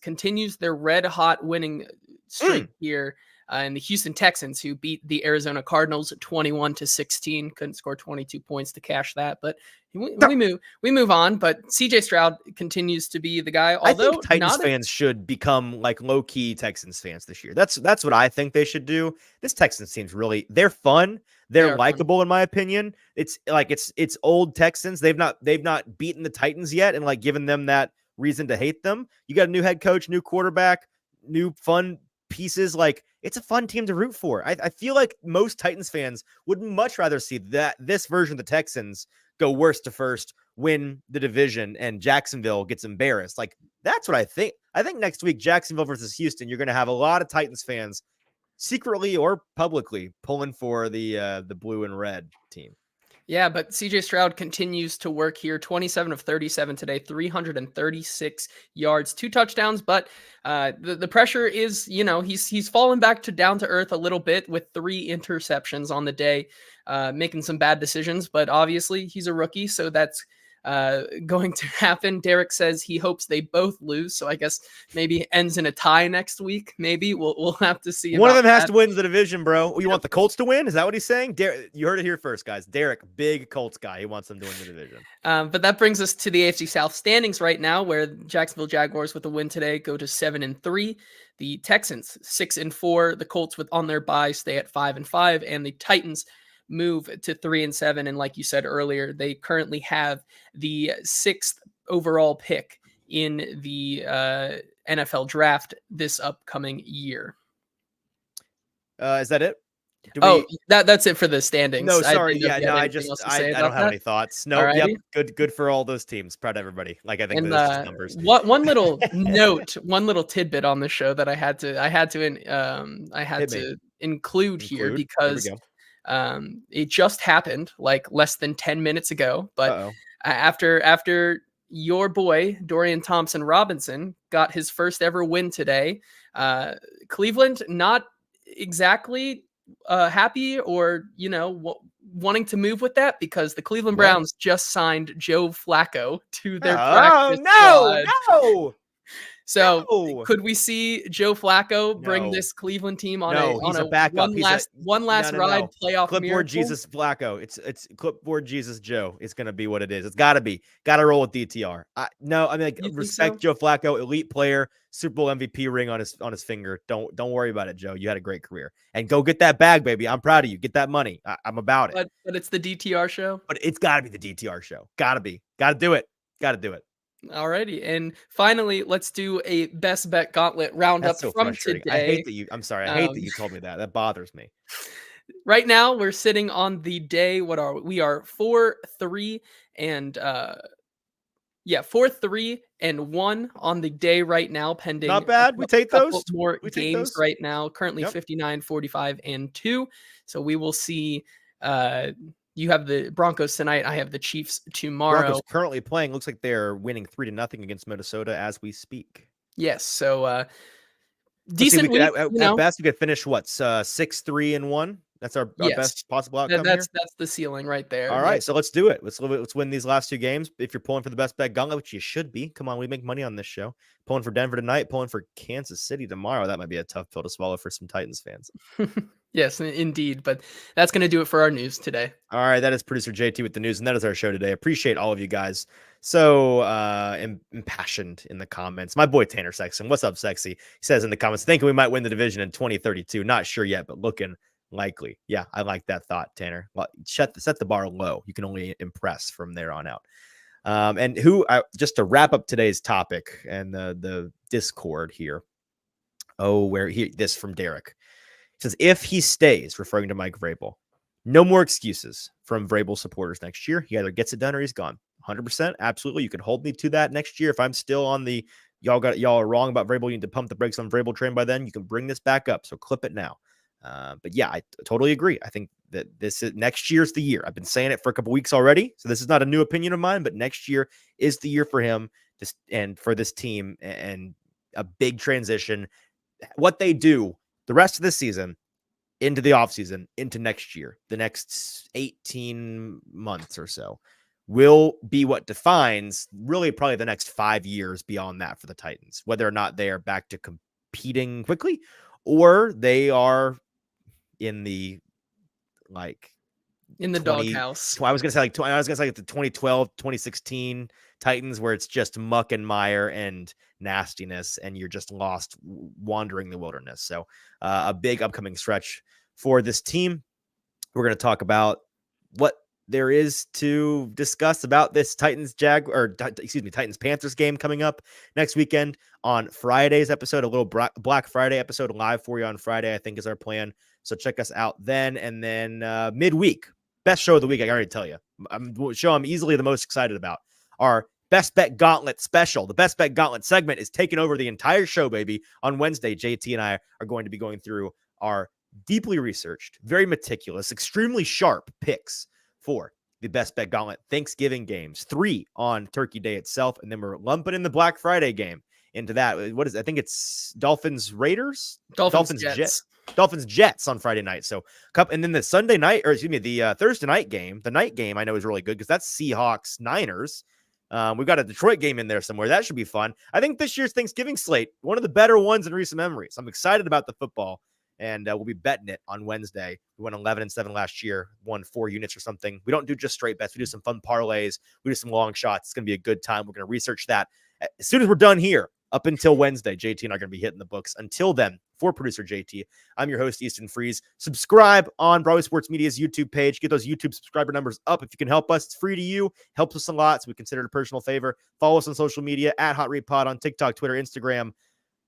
Speaker 2: continues their red hot winning streak here. And the Houston Texans, who beat the Arizona Cardinals 21-16, couldn't score 22 points to cash that, but we move on. But CJ Stroud continues to be the guy. Although I think
Speaker 1: Titans fans should become like low key Texans fans this year. That's what I think they should do. This Texans team's they're fun. They're likable in my opinion. It's like it's old Texans. They've not beaten the Titans yet, and like given them that reason to hate them. You got a new head coach, new quarterback, new fun pieces. Like it's a fun team to root for. I feel like most Titans fans would much rather see this version of the Texans go worst to first, win the division, and Jacksonville gets embarrassed. Like that's what I think. I think next week, Jacksonville versus Houston, you're going to have a lot of Titans fans secretly or publicly pulling for the blue and red team.
Speaker 2: Yeah, but CJ Stroud continues to work here. 27 of 37 today, 336 yards, 2 touchdowns. But the pressure is, he's fallen back down to earth a little bit with 3 interceptions on the day, making some bad decisions. But obviously, he's a rookie, so that's going to happen. Derek says he hopes they both lose, so I guess maybe ends in a tie next week. Maybe we'll have to see.
Speaker 1: One of them has to win the division, bro. You want the Colts to win? Is that what he's saying? Derek, you heard it here first, guys. Derek, big Colts guy. He wants them to win the division.
Speaker 2: But that brings us to the AFC South standings right now, where Jacksonville Jaguars with a win today go to 7-3. The Texans 6-4. The Colts on their bye stay at 5-5, and the Titans move to 3-7. And like you said earlier, they currently have the 6th overall pick in the NFL draft this upcoming year.
Speaker 1: Is that it?
Speaker 2: That's it for the standings.
Speaker 1: No, sorry. I don't have any thoughts. No, yep. Good for all those teams. Proud of everybody. Like I think those numbers.
Speaker 2: One little note, one little tidbit on the show that I had to include here because it just happened like less than 10 minutes ago. But after your boy Dorian Thompson-Robinson got his first ever win today, Cleveland not exactly happy or wanting to move with that, because the Cleveland Browns just signed Joe Flacco to their practice squad. So
Speaker 1: No.
Speaker 2: could we see Joe Flacco bring
Speaker 1: No.
Speaker 2: this Cleveland team on
Speaker 1: No, he's a backup.
Speaker 2: one last ride playoff
Speaker 1: Clipboard
Speaker 2: miracle?
Speaker 1: Jesus Flacco. It's clipboard Jesus Joe. It's gonna be what it is. It's gotta be. Gotta roll with DTR. No, I mean, like,
Speaker 2: You think
Speaker 1: respect
Speaker 2: so?
Speaker 1: Joe Flacco, elite player, Super Bowl MVP ring on his finger. Don't worry about it, Joe. You had a great career. And go get that bag, baby. I'm proud of you. Get that money. I'm about it.
Speaker 2: But it's the DTR show.
Speaker 1: But it's gotta be the DTR show. Gotta be. Gotta do it. Gotta do it.
Speaker 2: Alrighty, and finally, let's do a best bet gauntlet roundup
Speaker 1: That's so
Speaker 2: from
Speaker 1: frustrating.
Speaker 2: today.
Speaker 1: I hate that you. I'm sorry. I hate
Speaker 2: Um,
Speaker 1: that you told me that. That bothers me.
Speaker 2: Right now, we're sitting on the day. What are we? We are 4-3 and 4-3-1 on the day right now, pending
Speaker 1: Not bad. We take
Speaker 2: couple
Speaker 1: those.
Speaker 2: more
Speaker 1: We take
Speaker 2: games
Speaker 1: those.
Speaker 2: right now. Currently
Speaker 1: Yep.
Speaker 2: 59, 45, and 2. So we will see. You have the Broncos tonight. I have the Chiefs tomorrow.
Speaker 1: Broncos currently playing. Looks like they're winning 3-0 against Minnesota as we speak.
Speaker 2: Yes. So
Speaker 1: Let's
Speaker 2: decent
Speaker 1: see,
Speaker 2: week.
Speaker 1: at best, we could finish what 6-3-1. That's our
Speaker 2: Yes.
Speaker 1: best possible outcome here.
Speaker 2: That's the ceiling right there.
Speaker 1: All right,
Speaker 2: Yes.
Speaker 1: so let's do it. Let's win these last 2 games. If you're pulling for the best bet gauntlet, which you should be, come on, we make money on this show. Pulling for Denver tonight, pulling for Kansas City tomorrow. That might be a tough pill to swallow for some Titans fans.
Speaker 2: Yes, indeed. But that's going to do it for our news today.
Speaker 1: All right, that is producer JT with the news, and that is our show today. Appreciate all of you guys. So impassioned in the comments. My boy Tanner Sexton, what's up, sexy? He says in the comments, thinking we might win the division in 2032. Not sure yet, but looking likely. Yeah, I like that thought, Tanner. Well, set the bar low. You can only impress from there on out. And just to wrap up today's topic and the Discord here. This from Derek. He says, if he stays, referring to Mike Vrabel, no more excuses from Vrabel supporters next year. He either gets it done or he's gone. 100%. Absolutely. You can hold me to that next year. If I'm still on the y'all are wrong about Vrabel, you need to pump the brakes on Vrabel train by then. You can bring this back up. So clip it now. But yeah, I totally agree. I think that next year's the year. I've been saying it for a couple weeks already. So this is not a new opinion of mine, but next year is the year for him and for this team, and a big transition. What they do the rest of the season into the offseason, into next year, the next 18 months or so, will be what defines really probably the next 5 years beyond that for the Titans, whether or not they are back to competing quickly or they are in the
Speaker 2: doghouse.
Speaker 1: I was going to say like the 2012, 2016 Titans, where it's just muck and mire and nastiness and you're just lost wandering the wilderness. So a big upcoming stretch for this team. We're going to talk about what there is to discuss about this Titans Panthers game coming up next weekend on Friday's episode. A little Black Friday episode live for you on Friday, I think, is our plan. So check us out then. And then midweek, best show of the week, I can already tell you. Show I'm easily the most excited about. Our Best Bet Gauntlet special. The Best Bet Gauntlet segment is taking over the entire show, baby. On Wednesday, JT and I are going to be going through our deeply researched, very meticulous, extremely sharp picks for the Best Bet Gauntlet Thanksgiving games. 3 on Turkey Day itself, and then we're lumping in the Black Friday game into that. What is it? I think it's Dolphins Raiders?
Speaker 2: Dolphins Jets.
Speaker 1: Dolphins Jets on Friday night. So and then the Thursday night game, the night game I know is really good because that's Seahawks Niners. We've got a Detroit game in there somewhere. That should be fun. I think this year's Thanksgiving slate, one of the better ones in recent memories. I'm excited about the football, and we'll be betting it on Wednesday. We went 11-7 last year, won 4 units or something. We don't do just straight bets. We do some fun parlays. We do some long shots. It's going to be a good time. We're going to research that as soon as we're done here. Up until Wednesday, JT and I are going to be hitting the books. Until then, for producer JT, I'm your host, Easton Freeze. Subscribe on Broadway Sports Media's YouTube page. Get those YouTube subscriber numbers up if you can help us. It's free to you. Helps us a lot, so we consider it a personal favor. Follow us on social media at Hot Read Pod on TikTok, Twitter, Instagram.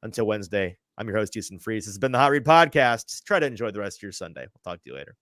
Speaker 1: Until Wednesday, I'm your host, Easton Freeze. This has been the Hot Read Podcast. Try to enjoy the rest of your Sunday. We'll talk to you later.